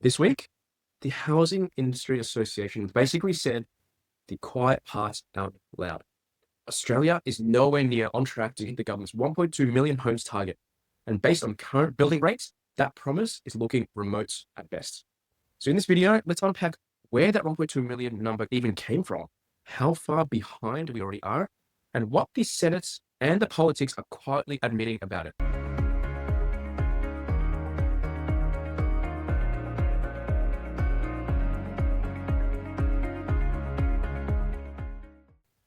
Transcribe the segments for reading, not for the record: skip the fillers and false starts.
This week, the Housing Industry Association basically said the quiet part out loud. Australia is nowhere near on track to hit the government's 1.2 million homes target. And based on current building rates, that promise is looking remote at best. So in this video, let's unpack where that 1.2 million number even came from, how far behind we already are, and what the Senate and the politics are quietly admitting about it.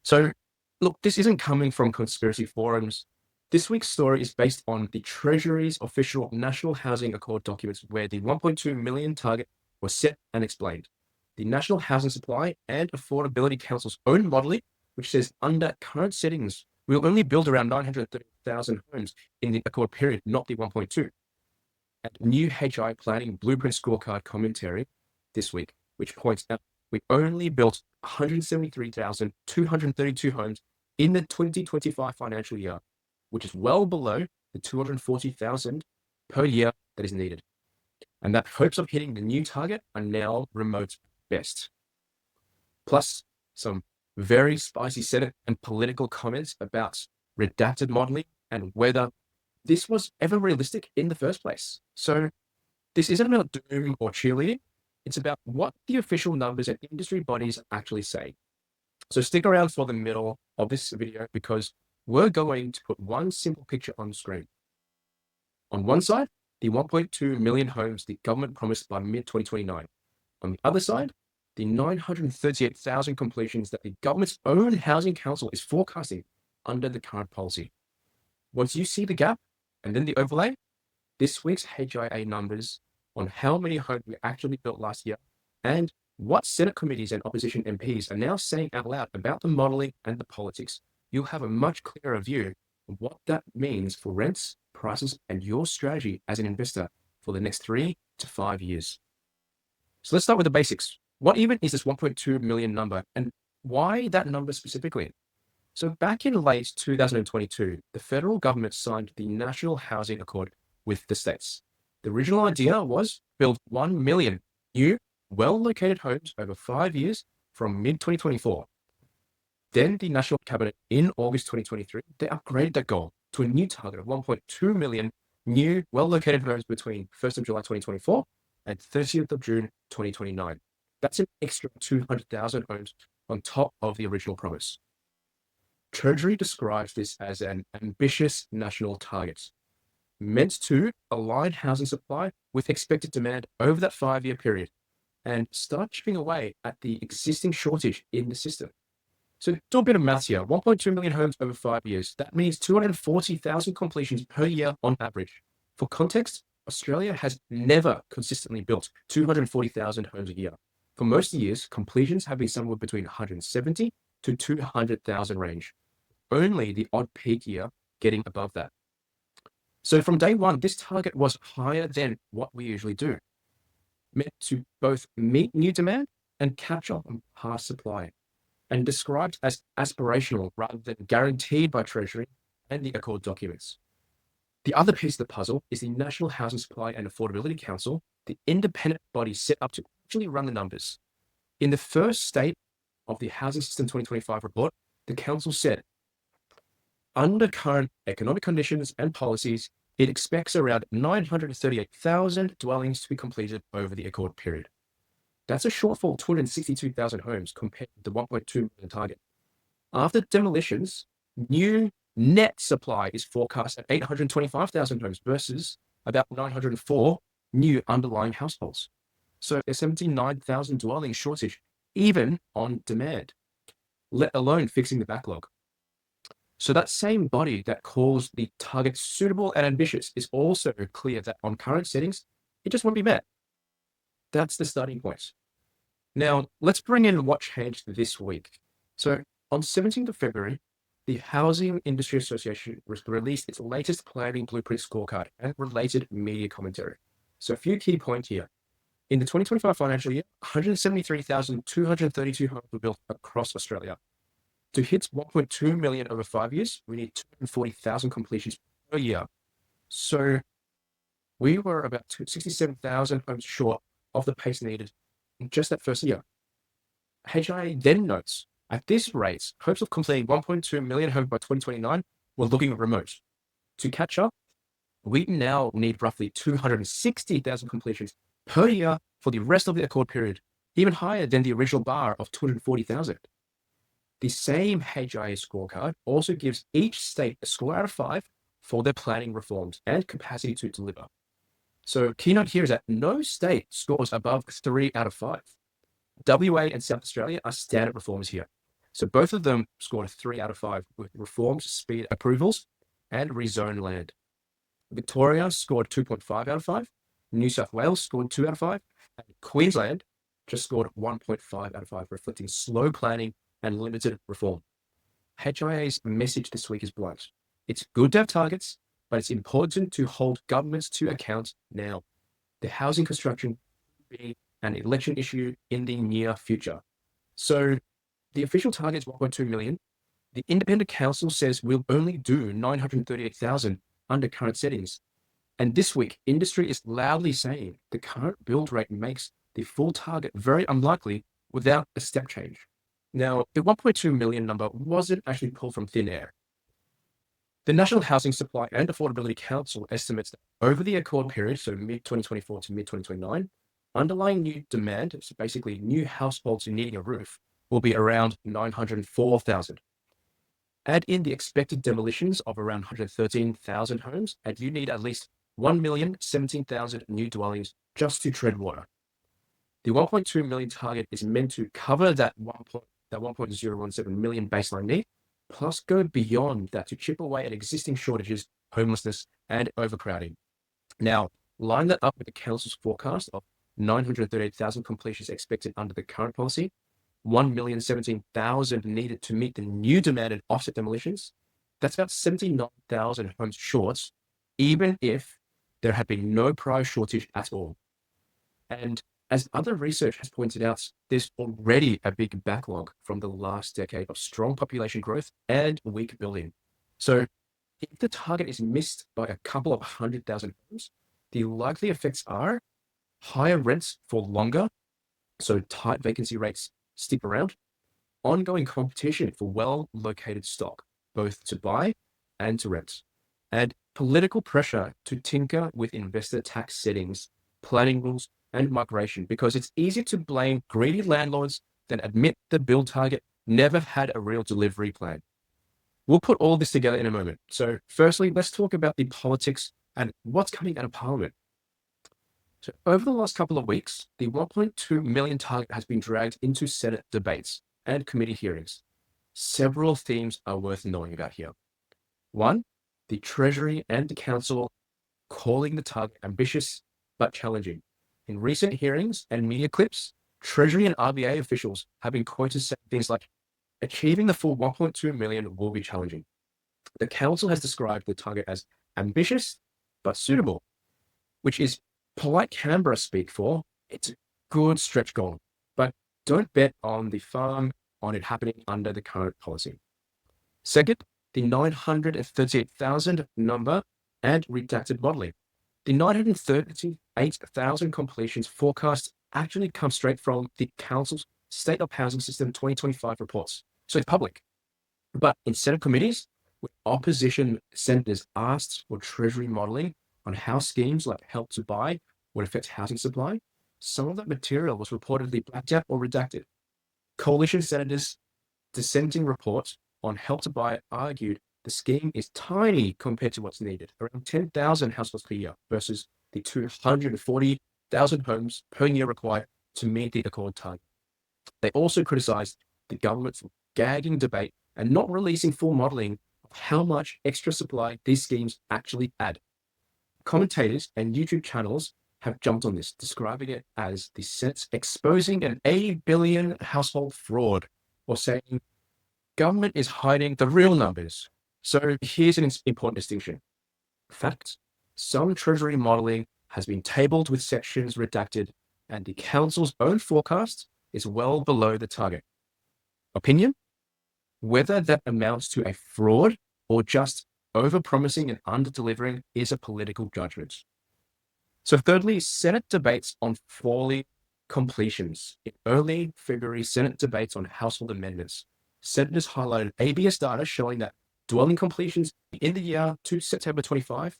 So, look, this isn't coming from conspiracy forums. This week's story is based on the Treasury's official National Housing Accord documents, where the 1.2 million target was set and explained. The National Housing Supply and Affordability Council's own modelling, which says under current settings, we'll only build around 930,000 homes in the Accord period, not the 1.2. And new HI Planning Blueprint Scorecard commentary this week, which points out we only built 173,232 homes in the 2025 financial year, which is well below the 240,000 per year that is needed. And that hopes of hitting the new target are now remote at best. Plus, some very spicy Senate and political comments about redacted modeling and whether this was ever realistic in the first place. So this isn't about doom or cheerleading. It's about what the official numbers and industry bodies actually say. So stick around for the middle of this video because we're going to put one simple picture on screen. On one side, the 1.2 million homes the government promised by mid-2029. On the other side, the 938,000 completions that the government's own housing council is forecasting under the current policy. Once you see the gap and then the overlay, this week's HIA numbers on how many homes we actually built last year and what Senate committees and opposition MPs are now saying out loud about the modelling and the politics, you'll have a much clearer view of what that means for rents, prices, and your strategy as an investor for the next 3 to 5 years. So let's start with the basics. What even is this 1.2 million number and why that number specifically? So back in late 2022, the federal government signed the National Housing Accord with the states. The original idea was build 1 million new, well-located homes over 5 years from mid-2024. Then the National Cabinet in August 2023, they upgraded that goal to a new target of 1.2 million new, well-located homes between 1st of July 2024 and 30th of June 2029. That's an extra 200,000 homes on top of the original promise. Treasury describes this as an ambitious national target, meant to align housing supply with expected demand over that 5-year period and start chipping away at the existing shortage in the system. So do a bit of maths here. 1.2 million homes over 5 years. That means 240,000 completions per year on average. For context, Australia has never consistently built 240,000 homes a year. For most years, completions have been somewhere between 170 to 200,000 range. Only the odd peak year getting above that. So from day one, this target was higher than what we usually do, meant to both meet new demand and catch up on past supply, and described as aspirational rather than guaranteed by Treasury and the Accord documents. The other piece of the puzzle is the National Housing Supply and Affordability Council, the independent body set up to actually run the numbers. In the first state of the Housing System 2025 report, the council said, under current economic conditions and policies, it expects around 938,000 dwellings to be completed over the Accord period. That's a shortfall of 262,000 homes compared to the 1.2 million target. After demolitions, new net supply is forecast at 825,000 homes versus about 904 new underlying households. So a 79,000 dwelling shortage, even on demand, let alone fixing the backlog. So that same body that calls the target suitable and ambitious is also clear that on current settings, it just won't be met. That's the starting point. Now, let's bring in what changed this week. So on 17th of February, the Housing Industry Association released its latest Planning Blueprint Scorecard and related media commentary. So a few key points here. In the 2025 financial year, 173,232 homes were built across Australia. To hit 1.2 million over 5 years, we need 240,000 completions per year. So we were about 67,000 homes short of the pace needed in just that first year. HIA then notes, at this rate, hopes of completing 1.2 million homes by 2029 were looking remote. To catch up, we now need roughly 260,000 completions per year for the rest of the accord period, even higher than the original bar of 240,000. The same HIA scorecard also gives each state a score out of 5 for their planning reforms and capacity to deliver. So keynote here is that no state scores above 3 out of 5. WA and South Australia are standard reforms here. So both of them scored a 3 out of 5 with reforms, speed approvals, and rezone land. Victoria scored 2.5 out of 5. New South Wales scored 2 out of 5. And Queensland just scored 1.5 out of 5, reflecting slow planning and limited reform. HIA's message this week is blunt. It's good to have targets, but it's important to hold governments to account now. The housing construction will be an election issue in the near future. So the official target is 1.2 million. The independent council says we'll only do 938,000 under current settings. And this week, industry is loudly saying the current build rate makes the full target very unlikely without a step change. Now, the 1.2 million number wasn't actually pulled from thin air. The National Housing Supply and Affordability Council estimates that over the accord period, so mid-2024 to mid-2029, underlying new demand, so basically new households needing a roof, will be around 904,000. Add in the expected demolitions of around 113,000 homes, and you need at least 1,017,000 new dwellings just to tread water. The 1.2 million target is meant to cover that 1.017 million baseline need, plus go beyond that to chip away at existing shortages, homelessness, and overcrowding. Now, line that up with the council's forecast of 938,000 completions expected under the current policy, 1,017,000 needed to meet the new demand and offset demolitions. That's about 79,000 homes short, even if there had been no prior shortage at all. And as other research has pointed out, there's already a big backlog from the last decade of strong population growth and weak building. So if the target is missed by a couple of 100,000 homes, the likely effects are higher rents for longer, so tight vacancy rates stick around, ongoing competition for well-located stock, both to buy and to rent, and political pressure to tinker with investor tax settings, planning rules, and migration, because it's easier to blame greedy landlords than admit the build target never had a real delivery plan. We'll put all this together in a moment. So firstly, let's talk about the politics and what's coming out of Parliament. So over the last couple of weeks, the 1.2 million target has been dragged into Senate debates and committee hearings. Several themes are worth knowing about here. One, the Treasury and the Council calling the target ambitious but challenging. In recent hearings and media clips, Treasury and RBA officials have been quoted saying things like, achieving the full 1.2 million will be challenging. The Council has described the target as ambitious but suitable, which is polite Canberra speak for, it's a good stretch goal, but don't bet on the farm on it happening under the current policy. Second, the 938,000 number and redacted modelling. The 938,000 completions forecast actually come straight from the Council's State of Housing System 2025 reports. So it's public. But in Senate committees, when opposition senators asked for Treasury modelling on how schemes like Help to Buy would affect housing supply, some of that material was reportedly blacked out or redacted. Coalition senators' dissenting reports on Help to Buy argued the scheme is tiny compared to what's needed, around 10,000 households per year versus the 240,000 homes per year required to meet the accord target. They also criticized the government for gagging debate and not releasing full modelling of how much extra supply these schemes actually add. Commentators and YouTube channels have jumped on this, describing it as the Senate's exposing an 80 billion household fraud, or saying government is hiding the real numbers. So here's an important distinction. Fact, some Treasury modelling has been tabled with sections redacted, and the Council's own forecast is well below the target. Opinion? Whether that amounts to a fraud or just over-promising and under-delivering is a political judgment. So thirdly, Senate debates on falling completions. In early February, Senate debates on household amendments. Senators highlighted ABS data showing that dwelling completions in the year to September 25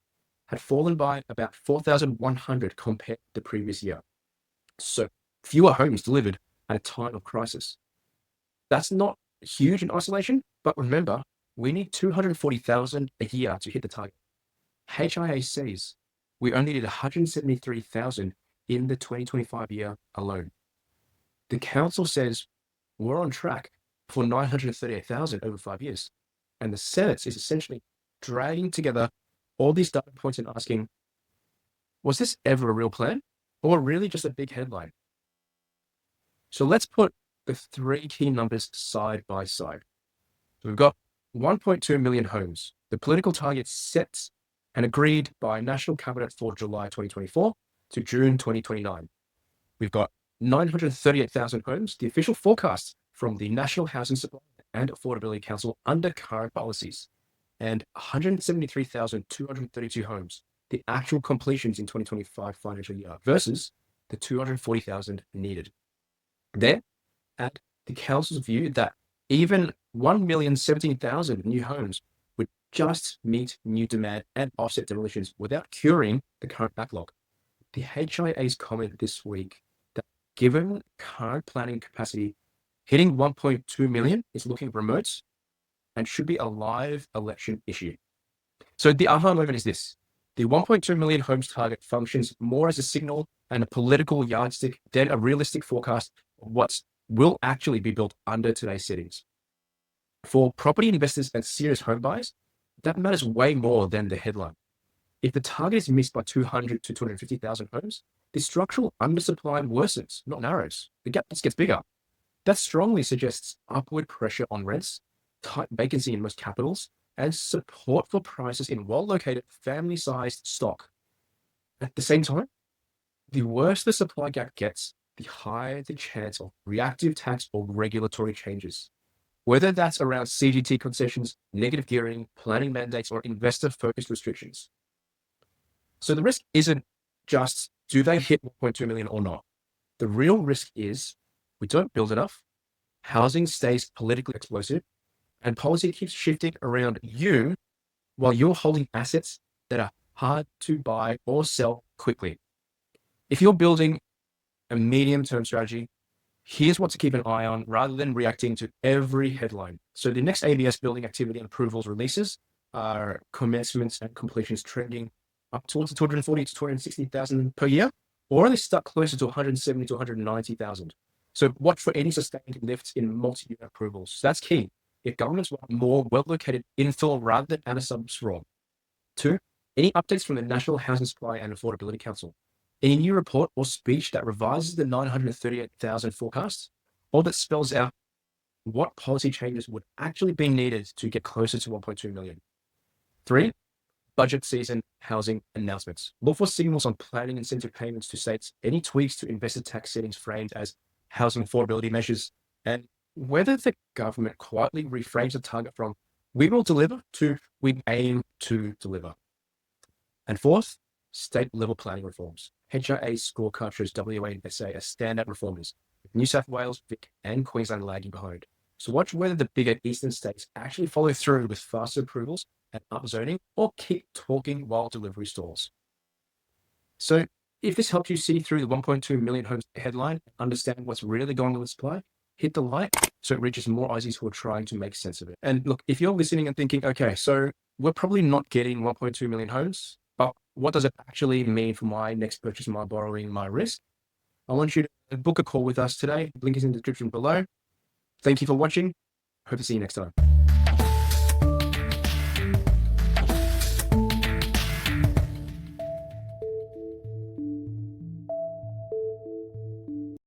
had fallen by about 4,100 compared to the previous year. So fewer homes delivered at a time of crisis. That's not huge in isolation, but remember, we need 240,000 a year to hit the target. HIA says we only need 173,000 in the 2025 year alone. The council says we're on track for 938,000 over 5 years. And the Senate is essentially dragging together all these data points and asking, was this ever a real plan or really just a big headline? So let's put the three key numbers side by side. So we've got 1.2 million homes. The political target set and agreed by National Cabinet for July 2024 to June 2029. We've got 938,000 homes, the official forecast from the National Housing Supply and Affordability Council under current policies, and 173,232 homes, the actual completions in 2025 financial year versus the 240,000 needed. Then, at the council's view that even 1,017,000 new homes would just meet new demand and offset demolitions without curing the current backlog. The HIA's comment this week that given current planning capacity, hitting 1.2 million is looking remote and should be a live election issue. So the aha moment is this. The 1.2 million homes target functions more as a signal and a political yardstick than a realistic forecast of what will actually be built under today's settings. For property investors and serious home buyers, that matters way more than the headline. If the target is missed by 200 to 250,000 homes, the structural undersupply worsens, not narrows. The gap just gets bigger. That strongly suggests upward pressure on rents, tight vacancy in most capitals, and support for prices in well-located, family-sized stock. At the same time, the worse the supply gap gets, the higher the chance of reactive tax or regulatory changes. Whether that's around CGT concessions, negative gearing, planning mandates, or investor-focused restrictions. So the risk isn't just, do they hit 1.2 million or not? The real risk is we don't build enough, housing stays politically explosive, and policy keeps shifting around you while you're holding assets that are hard to buy or sell quickly. If you're building a medium-term strategy, here's what to keep an eye on rather than reacting to every headline. So the next ABS building activity and approvals releases are commencements and completions trending up towards 240 to 260,000 per year, or are they stuck closer to 170 to 190,000? So watch for any sustained lifts in multi-unit approvals. That's key. If governments want more well-located infill rather than outer suburbs raw. 2, any updates from the National Housing Supply and Affordability Council. Any new report or speech that revises the 938,000 forecast, or that spells out what policy changes would actually be needed to get closer to 1.2 million. 3, budget season housing announcements. Look for signals on planning incentive payments to states, any tweaks to investor tax settings framed as housing affordability measures, and whether the government quietly reframes the target from we will deliver to we aim to deliver. And 4th, state level planning reforms. HIA's scorecard shows WA and SA as standout reformers, with New South Wales, Vic, and Queensland lagging behind. So watch whether the bigger eastern states actually follow through with faster approvals and upzoning, or keep talking while delivery stalls. So if this helps you see through the 1.2 million homes headline, understand what's really going on with supply, hit the like so it reaches more Aussies who are trying to make sense of it. And look, if you're listening and thinking, okay, so we're probably not getting 1.2 million homes, but what does it actually mean for my next purchase, my borrowing, my risk? I want you to book a call with us today. Link is in the description below. Thank you for watching. Hope to see you next time.